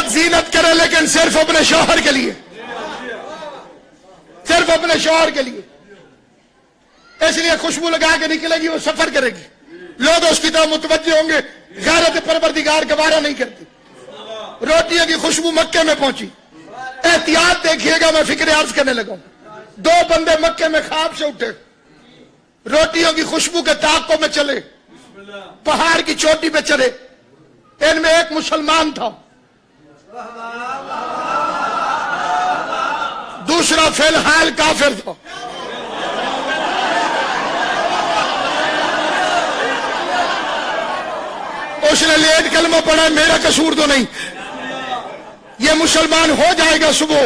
عورت زینت کرے لیکن صرف اپنے شوہر کے لیے، صرف اپنے شوہر کے لیے، اس لیے خوشبو لگا کے نکلے گی، وہ سفر کرے گی، لوگ اس کی طرف متوجہ ہوں گے، غیرت پروردگار گوارا نہیں کرتی۔ روٹیوں کی خوشبو مکے میں پہنچی، احتیاط دیکھیے گا، میں فکر عرض کرنے لگا ہوں۔ دو بندے مکے میں خواب سے اٹھے، روٹیوں کی خوشبو کے طاقوں میں چلے، پہاڑ کی چوٹی پہ چلے، ان میں ایک مسلمان تھا، دوسرا فی الحال کافر تھا۔ اس نے لیٹ کلمہ پڑھا، میرا قصور تو نہیں، یہ مسلمان ہو جائے گا صبح،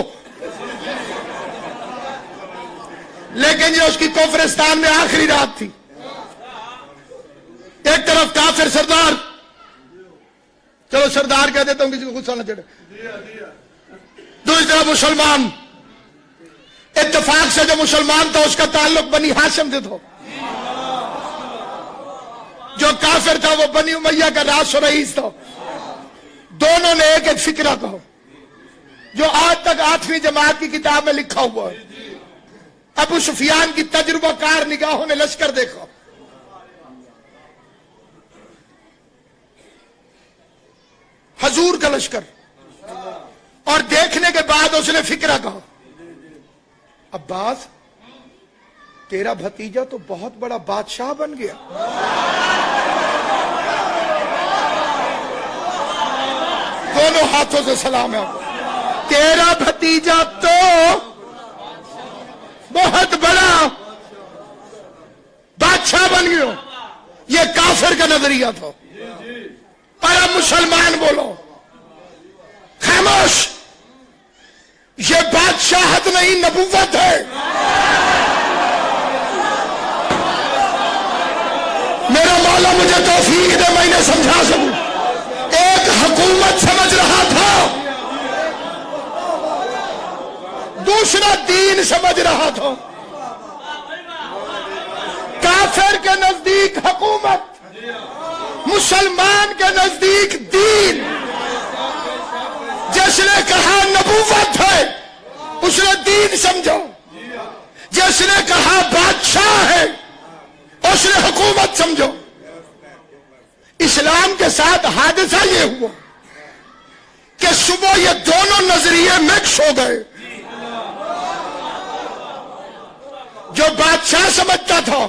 لیکن یہ اس کی کفرستان میں آخری رات تھی۔ ایک طرف کافر سردار، چلو سردار کہہ دیتا ہوں کسی کو غصہ نہ چڑھے، دوسری طرف مسلمان، اتفاق سے جو مسلمان تھا اس کا تعلق بنی ہاشم سے تھا، جو کافر تھا وہ بنی امیہ کا راس و رئیس تھا۔ دونوں نے ایک ایک فکرہ کہا جو آج تک 8ویں جماعت کی کتاب میں لکھا ہوا ہے۔ ابو سفیان کی تجربہ کار نگاہوں نے لشکر دیکھا، حضور کا لشکر، اور دیکھنے کے بعد اس نے فکرہ کہا، عباس تیرا بھتیجا تو بہت بڑا بادشاہ بن گیا، دونوں ہاتھوں سے سلام ہے، تیرا بھتیجا تو بہت بڑا بادشاہ بن گیا۔ یہ کافر کا نظریہ تھا، اور اب مسلمان بولو، خاموش، یہ بادشاہت نہیں نبوت ہے۔ میرا مولا مجھے توفیق دے میں انہیں سمجھا سکوں۔ ایک حکومت سمجھ رہا تھا، دوسرا دین سمجھ رہا تھا۔ کافر کے نزدیک حکومت، مسلمان کے نزدیک دین۔ جس نے کہا نبوت ہے اس نے دین سمجھا، جس نے کہا بادشاہ ہے اس نے حکومت سمجھو۔ اسلام کے ساتھ حادثہ یہ ہوا کہ صبح یہ دونوں نظریے مکس ہو گئے۔ جو بادشاہ سمجھتا تھا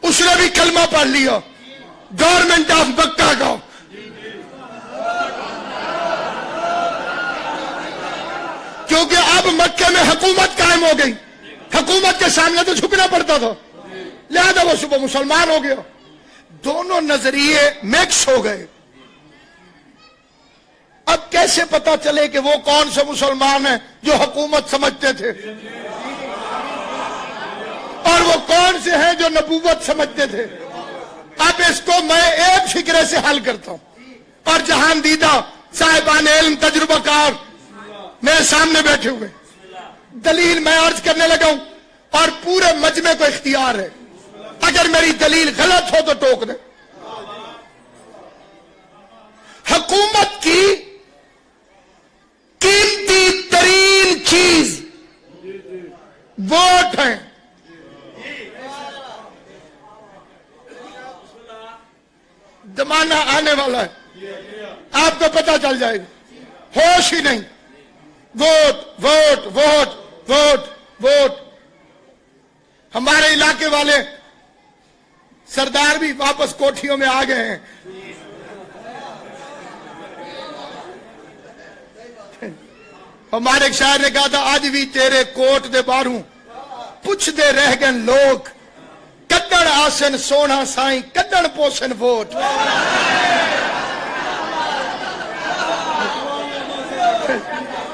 اس نے بھی کلمہ پڑھ لیا، گورنمنٹ آف مکہ کا، کیونکہ اب مکے میں حکومت قائم ہو گئی، حکومت کے سامنے تو جھکنا پڑتا تھا، لہذا وہ صبح مسلمان ہو گیا۔ دونوں نظریے مکس ہو گئے۔ اب کیسے پتا چلے کہ وہ کون سے مسلمان ہیں جو حکومت سمجھتے تھے اور وہ کون سے ہیں جو نبوت سمجھتے تھے؟ اب اس کو میں ایک فکرے سے حل کرتا ہوں، اور جہاں دیدہ صاحبان علم تجربہ کار میرے سامنے بیٹھے ہوئے، دلیل میں عرض کرنے لگا ہوں، اور پورے مجمع کو اختیار ہے، اگر میری دلیل غلط ہو تو ٹوک دے۔ حکومت کی قیمتی ترین چیز ووٹ ہے۔ زمانہ آنے والا ہے، آپ کو پتہ چل جائے گا، ہوش ہی نہیں، vote vote vote vote vote. ہمارے علاقے والے سردار بھی واپس کوٹھیوں میں آ گئے ہیں۔ ہمارے ایک شاعر نے کہا تھا، آج بھی تیرے کوٹ دے باہروں پوچھ دے رہ گئے لوگ، کدڑ آسن سونا سائیں کدڑ پوسن ووٹ۔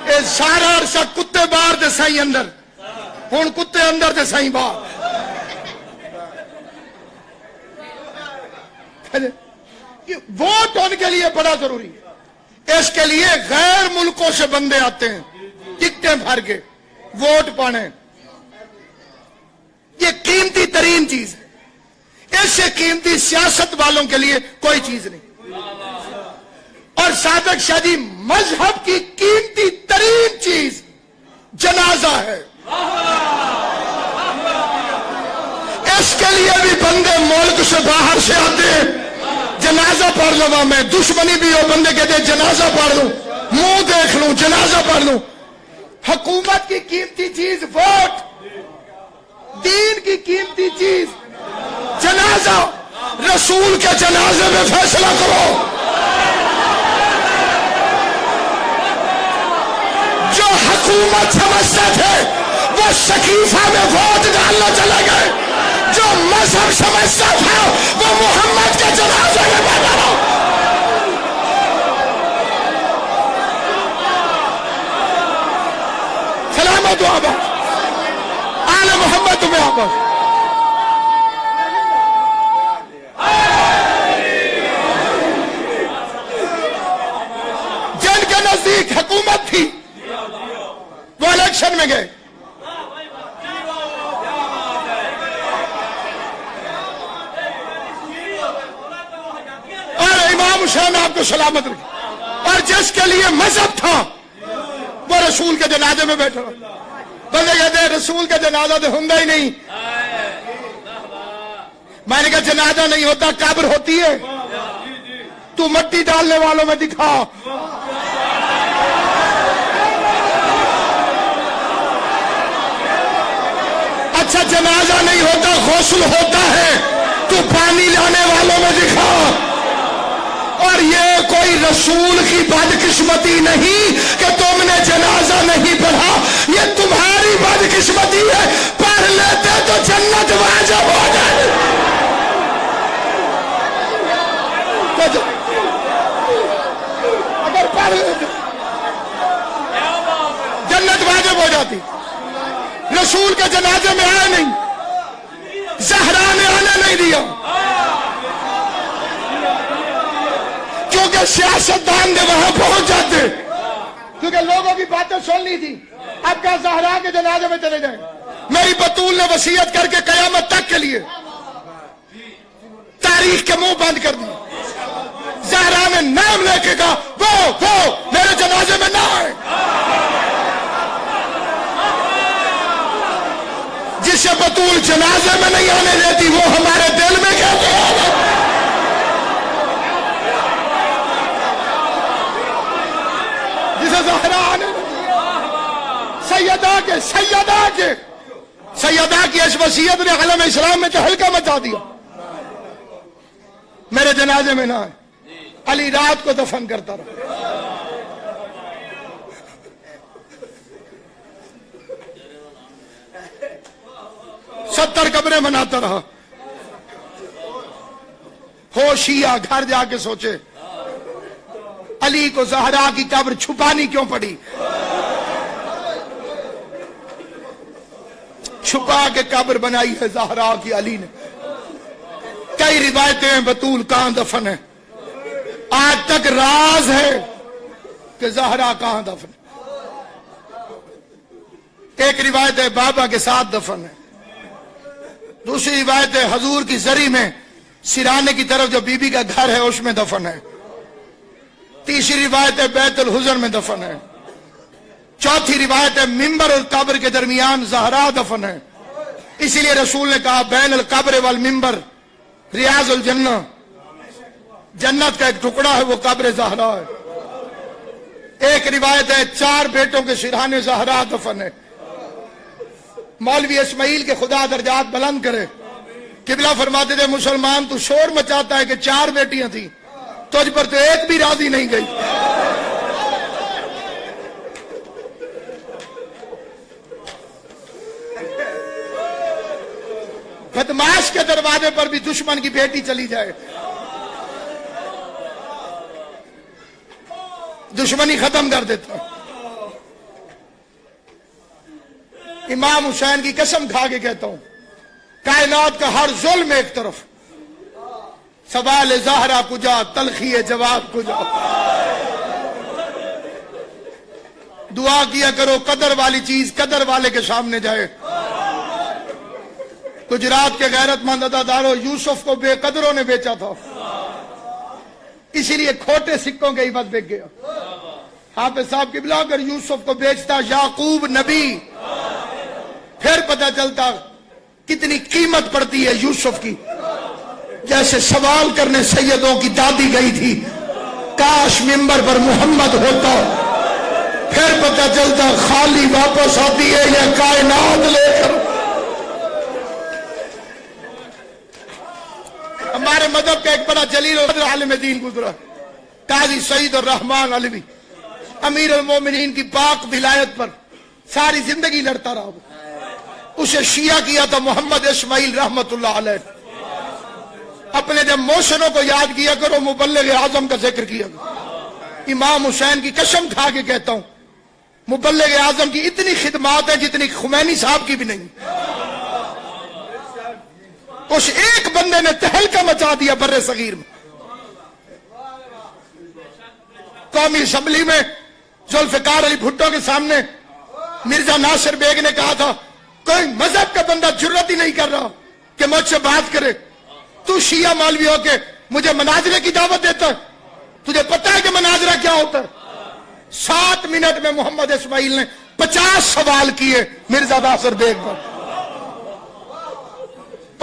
اے سارا عرصہ کتے باہر دے سائیں اندر، ہن کتے اندر دے سائیں باہر۔ ووٹ ان کے لیے بڑا ضروری ہے، اس کے لیے غیر ملکوں سے بندے آتے ہیں ٹکٹیں بھر کے ووٹ پانے۔ یہ قیمتی ترین چیز ہے، اس سے قیمتی سیاست والوں کے لیے کوئی چیز نہیں۔ اور صادق شاہ جی مذہب کی قیمتی ترین چیز جنازہ ہے. اس کے لیے بھی بندے ملک سے باہر سے آتے ہیں, جنازہ پڑھ لوں میں, دشمنی بھی ہو بندے کہتے ہیں جنازہ پڑھ لوں, منہ دیکھ لوں, جنازہ پڑھ لوں. حکومت کی قیمتی چیز ووٹ, دین کی قیمتی چیز جنازہ. رسول کے جنازے میں فیصلہ کرو. جو حکومت سمجھتے تھے وہ شکیفہ میں ووٹ ڈالنا چلے گئے, جو مذہب سمجھتا تھا وہ محمد کے جنازے میں بیٹھا رہا. سلامت و آباد, آل محمد تمہیں آباد. جن کے نزدیک حکومت تھی وہ الیکشن میں گئے. اور امام حسین آپ کو سلامت رکھے. اور جس کے لیے مذہب تھا وہ رسول کے جنازے میں بیٹھا. بندے کہتے ہیں رسول کا جنازہ تو ہوندا ہی نہیں. میں نے کہا جنازہ نہیں ہوتا, قبر ہوتی ہے. تو مٹی ڈالنے والوں میں دکھا. اچھا جنازہ نہیں ہوتا, غسل ہوتا ہے, تو پانی لانے والوں میں دکھا. اور یہ کوئی رسول کی بدقسمتی نہیں کہ تم نے جنازہ نہیں پڑھا, یہ تمہاری بدقسمتی ہے. پڑھ لیتے تو جنت واجب ہو جائے. اگر پڑھ لیتے جنت واجب ہو جاتی. رسول کے جنازے میں آئے نہیں, زہرا نے آنے نہیں دیا, کیونکہ سیاستدان نے وہاں پہنچ جاتے, کیونکہ لوگوں کی باتیں سن لی تھی. اب کیا زہرا کے جنازے میں چلے جائیں. میری بطول نے وصیت کر کے قیامت تک کے لیے تاریخ کے منہ بند کر دی. زہرا نے نام لے کے کہا وہ میرے جنازے میں نہ آئے. جسے بطول جنازے میں نہیں آنے دیتی وہ ہمارے دل میں کہتے ہیں. جسے زہرا آنے سیدہ کی اس وصیت نے عالم اسلام میں تہلکہ مچا دیا. میرے جنازے میں نہ آئے. علی رات کو دفن کرتا رہا. 70 قبریں مناتا رہا. ہوشیا گھر جا کے سوچے علی کو زہرا کی قبر چھپانی کیوں پڑی. چھپا کے قبر بنائی ہے زہرا کی علی نے. کئی روایتیں ہیں بطول کہاں دفن ہے. آج تک راز ہے کہ زہرا کہاں دفن ہے. ایک روایت ہے بابا کے ساتھ دفن ہے. دوسری روایت ہے حضور کی زری میں سرانے کی طرف جو بی بی کا گھر ہے اس میں دفن ہے. تیسری روایت ہے بیت الحزن میں دفن ہے. چوتھی روایت ہے ممبر اور قبر کے درمیان زہرا دفن ہے. اسی لیے رسول نے کہا بین القبر والممبر ریاض الجنہ, جنت کا ایک ٹکڑا ہے وہ قبر زہرا ہے. ایک روایت ہے 4 بیٹوں کے سرہانے زہرا دفن ہے. مولوی اسماعیل کے خدا درجات بلند کرے, قبلہ فرماتے تھے مسلمان تو شور مچاتا ہے کہ 4 بیٹیاں تھیں, تجھ پر تو ایک بھی راضی نہیں گئی. بدماش کے دروازے پر بھی دشمن کی بیٹی چلی جائے, دشمنی ختم کر دیتا. امام حسین کی قسم کھا کے کہتا ہوں کائنات کا ہر ظلم ایک طرف, سوال زہرا کجا تلخی جواب کجا. دعا کیا کرو قدر والی چیز قدر والے کے سامنے جائے. گجرات کے غیرت مند اداداروں یوسف کو بے قدروں نے بیچا تھا. اسی لیے کھوٹے سکوں کے عوض بک گیا. حافظ صاحب کی بلا اگر یوسف کو بیچتا یعقوب نبی پھر پتہ چلتا کتنی قیمت پڑتی ہے یوسف کی. جیسے سوال کرنے سیدوں کی دادی گئی تھی کاش منبر پر محمد ہوتا پھر پتہ چلتا خالی واپس آتی ہے یہ کائنات لے کر. ہمارے مذہب کا ایک بڑا جلیل اور عالم دین گزرا قاضی سعید الرحمان علوی امیر المومنین کی پاک ولایت پر ساری زندگی لڑتا رہا. اسے شیعہ کیا تھا محمد اسماعیل رحمت اللہ علیہ. اپنے جب موشنوں کو یاد کیا کرو مبلغ اعظم کا ذکر کیا کرو. امام حسین کی قسم کھا کے کہتا ہوں مبلغ اعظم کی اتنی خدمات ہے جتنی خمینی صاحب کی بھی نہیں. اس ایک بندے نے تہلکہ مچا دیا بر صغیر میں. قومی اسمبلی میں ذوالفقار علی بھٹو کے سامنے مرزا ناصر بیگ نے کہا تھا کوئی مذہب کا بندہ جرت ہی نہیں کر رہا کہ مجھ سے بات کرے. تو شیعہ مولوی ہو کے مجھے مناظرے کی دعوت دیتا ہے. تجھے پتا ہے کہ مناظرہ کیا ہوتا ہے؟ 7 منٹ میں محمد اسماعیل نے 50 سوال کیے مرزا ناصر بیگ پر.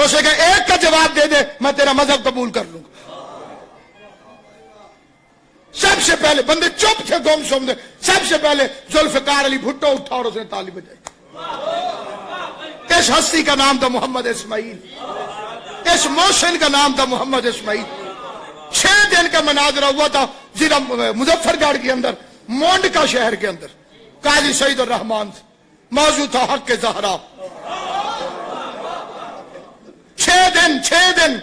اسے کہا ایک کا جواب دے دے میں تیرا مذہب قبول کر لوں گا. سب سے پہلے بندے چپ تھے گم سم دے. سب سے پہلے ذوالفقار علی بھٹو اٹھا اور اس نے تالی بجائی. اس ہستی کا نام تھا محمد اسماعیل. اس موشن کا نام تھا محمد اسماعیل. 6 دن کا مناظرہ ہوا تھا ضلع مظفر گڑھ کے اندر مونڈ کا شہر کے اندر. قاضی سعید الرحمان موضوع تھا حق زہرا. 6 دن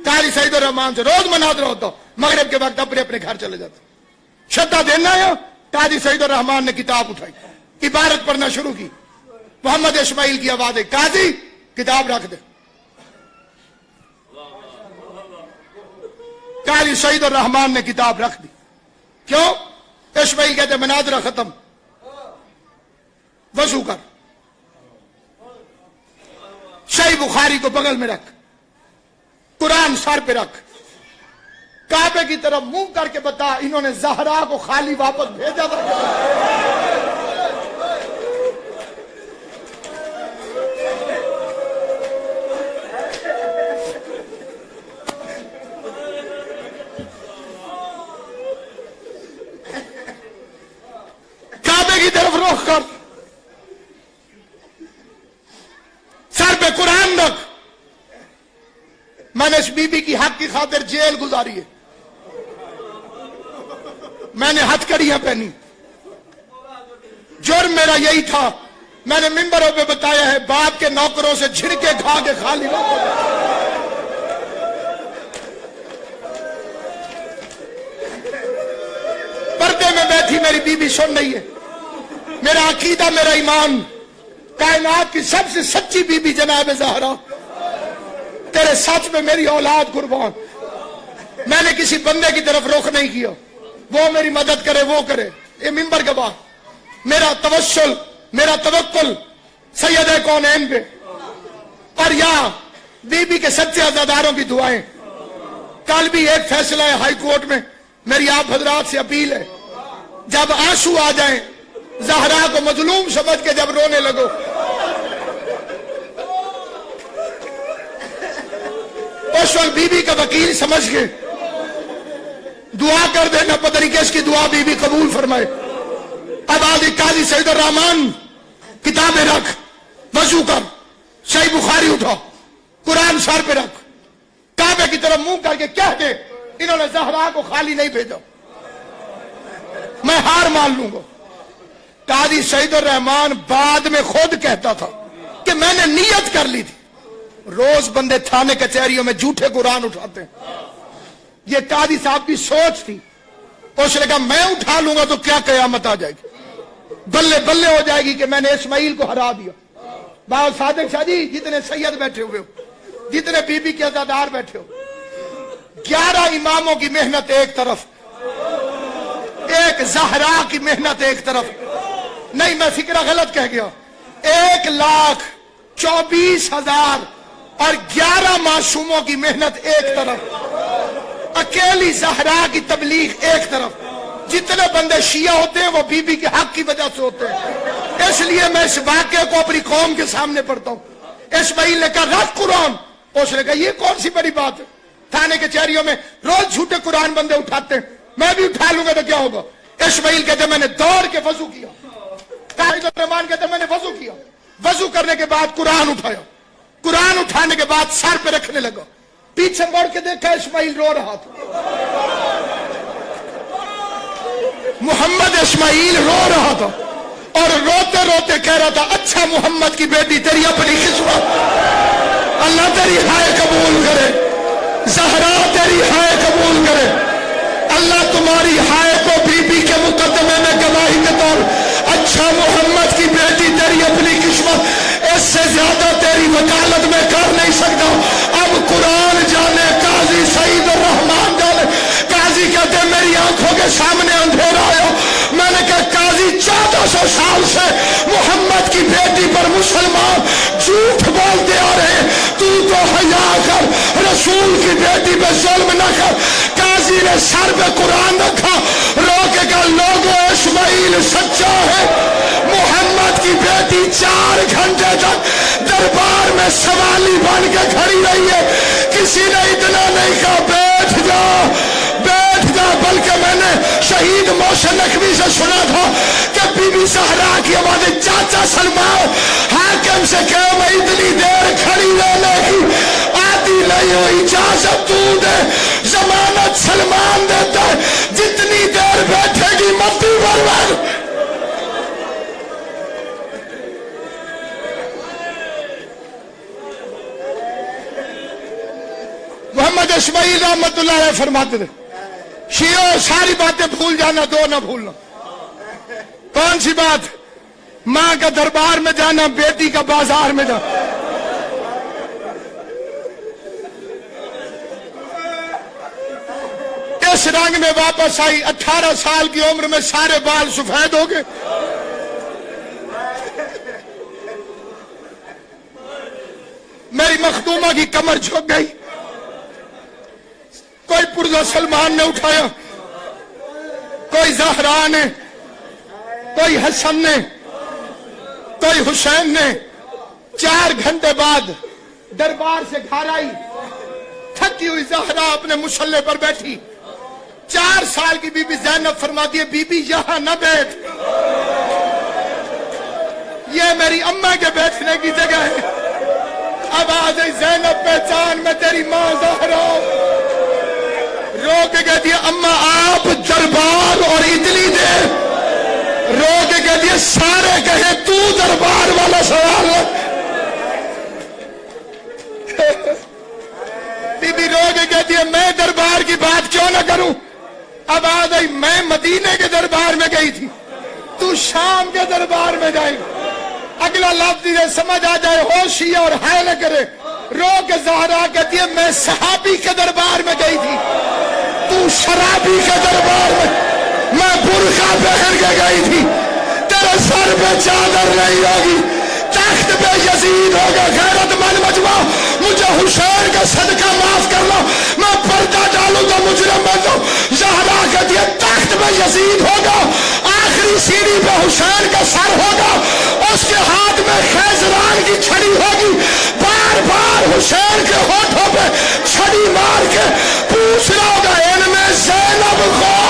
قاضی سعید الرحمان سے روز مناظرہ ہوتا. مغرب کے وقت اپنے اپنے گھر چلے جاتے. شدہ دینا ہے. قاضی سعید الرحمان نے کتاب اٹھائی عبارت پڑھنا شروع کی. محمد اسماعیل کی آواز ہے قاضی کتاب رکھ دے. قاضی سعید الرحمان نے کتاب رکھ دی. کیوں؟ اسماعیل کہتے مناظرہ ختم. وضو کر صحیح بخاری کو بغل میں رکھ قرآن سر پہ رکھ کعبے کی طرف منہ کر کے بتا انہوں نے زہرا کو خالی واپس بھیجا تھا. کعبے کی طرف رخ کر سر پہ قرآن رکھ. میں نے اس بی بی کی حق کی خاطر جیل گزاری ہے. میں نے ہتھکڑیاں پہنی. جرم میرا یہی تھا. میں نے ممبروں پہ بتایا ہے باپ کے نوکروں سے جھڑکے کھا کے خالی پردے میں بیٹھی میری بی بی سن رہی ہے. میرا عقیدہ میرا ایمان کائنات کی سب سے سچی بی بی جناب زہرا تیرے سچ میں میری اولاد قربان. میں نے کسی بندے کی طرف رخ نہیں کیا. وہ میری مدد کرے وہ کرے. یہ ممبر کے بعد میرا توسل میرا توکل سید کونین پہ اور یا بی بی کے سچے عزاداروں کی دعائیں. کل بھی ایک فیصلہ ہے ہائی کورٹ میں. میری آپ حضرات سے اپیل ہے جب آنسو آ جائیں زہرا کو مظلوم سمجھ کے جب رونے لگو اس وقت بی بی کا وکیل سمجھ کے دعا کر دینا. پتہ نہیں کس کی دعا بی بی قبول فرمائے. اب آدھی قاضی سعید الرحمان کتابیں رکھ وضو کر صحیح بخاری اٹھا قرآن سر پہ رکھ کعبے کی طرف منہ کر کے کہہ دے انہوں نے زہرا کو خالی نہیں بھیجا. میں ہار مان لوں گا. قاضی سعید الرحمان بعد میں خود کہتا تھا کہ میں نے نیت کر لی تھی. روز بندے تھانے کچہریوں میں جھوٹے قرآن اٹھاتے ہیں. یہ قاضی صاحب کی سوچ تھی. اس نے کہا میں اٹھا لوں گا تو کیا قیامت آ جائے گی. بلے بلے ہو جائے گی کہ میں نے اسماعیل کو ہرا دیا. باو صادق شاہ جی جتنے سید بیٹھے ہوئے ہو جتنے بی بی کے عزادار بیٹھے ہو 11 اماموں کی محنت ایک طرف ایک زہرا کی محنت ایک طرف. نہیں میں فکرہ غلط کہہ گیا. 1,24,000 اور 11 معصوموں کی محنت ایک طرف. اکیلی زہرا کی تبلیغ ایک طرف، جتنے بندے شیعہ ہوتے ہیں وہ بی بی کے حق کی وجہ سے ہوتے ہیں. اس لیے میں اس واقعے کو اپنی قوم کے سامنے پڑھتا ہوں. اسماعیل نے کہا رکھ قرآن. اس نے کہا یہ کون سی بڑی بات ہے؟ تھانے کے چہریوں میں روز جھوٹے قرآن بندے اٹھاتے ہیں، میں بھی اٹھا لوں گا تو کیا ہوگا؟ اسماعیل کہتے میں نے دوڑ کے وضو کیا. رحمان کہتے میں نے وضو کیا، وضو کرنے کے بعد قرآن اٹھایا، قرآن اٹھانے کے بعد سر پہ رکھنے لگا، پیچھے مڑ کے دیکھا اسماعیل رو رہا تھا. محمد اسماعیل رو رہا تھا اور روتے روتے کہہ رہا تھا اچھا محمد کی بیٹی تیری اپنی قسمت، اللہ تیری ہائے قبول کرے، زہرا تیری ہائے قبول کرے، اللہ تمہاری ہائے کو بی بی کے مقدمے میں گواہی کے طور، اچھا محمد کی بیٹی تیری اپنی قسمت، اس سے زیادہ تیری وکالت میں کر نہیں سکتا. اب قرآن جانے، قاضی سعید الرحمان جانے. قاضی کہتے ہیں میری آنکھوں کے سامنے اندھیرا آیا. میں نے کہا قاضی 1400 سال سے محمد کی بیٹی پر مسلمان جھوٹ بولتے آ رہے ہیں، تو حیا کر، رسول کی بیٹی پہ ظلم نہ کر. قاضی نے سر پہ قرآن رکھا، رو کے کہا لوگوں اسماعیل سچا ہے. محمد کی بیٹی 4 گھنٹے تک دربار میں سوالی بن کے کھڑی رہی ہے، کسی نے اتنا نہیں کہا بیٹھ جا بیٹھ جا، بلکہ میں نے شہید محسن نقوی سے سنا تھا کہ بی بی زہرا کی آواز چاچا سلمان حاکم سے کہ میں اتنی دیر کھڑی رہنے کی آتی نہیں ہوں، اجازت تو دے. ضمانت سلمان دیتا ہے، جتنی دیر بیٹھے گی متی بربر. محمد اسماعیل رحمت اللہ علیہ فرماتے تھے شیعوں ساری باتیں بھول جانا، دو نہ بھولنا. کون سی بات؟ ماں کا دربار میں جانا، بیٹی کا بازار میں جانا. اس رنگ میں واپس آئی، 18 سال کی عمر میں سارے بال سفید ہو گئے. میری مخدومہ کی کمر جھک گئی. کوئی پرزا سلمان نے اٹھایا، کوئی زہرا نے، کوئی حسن نے، کوئی حسین نے. 4 گھنٹے بعد دربار سے گھر آئی، تھکی ہوئی زہرا اپنے مصلے پر بیٹھی. 4 سال کی بی بی زینب فرماتی ہے بی بی یہاں نہ بیٹھ، یہ میری اماں کے بیٹھنے کی جگہ ہے. اب آ گئی زینب پہچان میں تیری ماں زہرا. رو کے کہتی ہے اماں آپ دربار اور اتنی دیر. رو کے کہتی ہے سارے کہے تو دربار والا سوال ہے. بی بی رو کے کہتی ہے میں دربار کی بات کیوں نہ کروں. اب آ گئی میں مدینے کے دربار میں گئی تھی، تو شام کے دربار میں جائے. اگلا لفظ یہ سمجھ آ جائے ہوشی اور ہائے نہ کرے. رو کے زہرا کہتی ہے میں صحابی کے دربار میں گئی تھی، تو شرابی کے دربار میں برقع پہن کے گئی تھی. تیرے سر پہ چادر نہیں ہوگی، تخت پہ یزید ہوگا. غیرت مند مجمع مجھے حسین کا صدقہ معاف کر لو، میں پردہ ڈالوں تو مجرم بن جاؤں. زہرا کہتی ہے تخت پہ یزید ہوگا، آخری سیڑھی پہ حسین کا سر ہوگا، اس کے ہاتھ میں خیزران کی چھڑی ہوگی. بار بار حسین کے ہونٹوں پہ چھڑی مار کے پوچھ رہا ہوگا ان میں زینب کون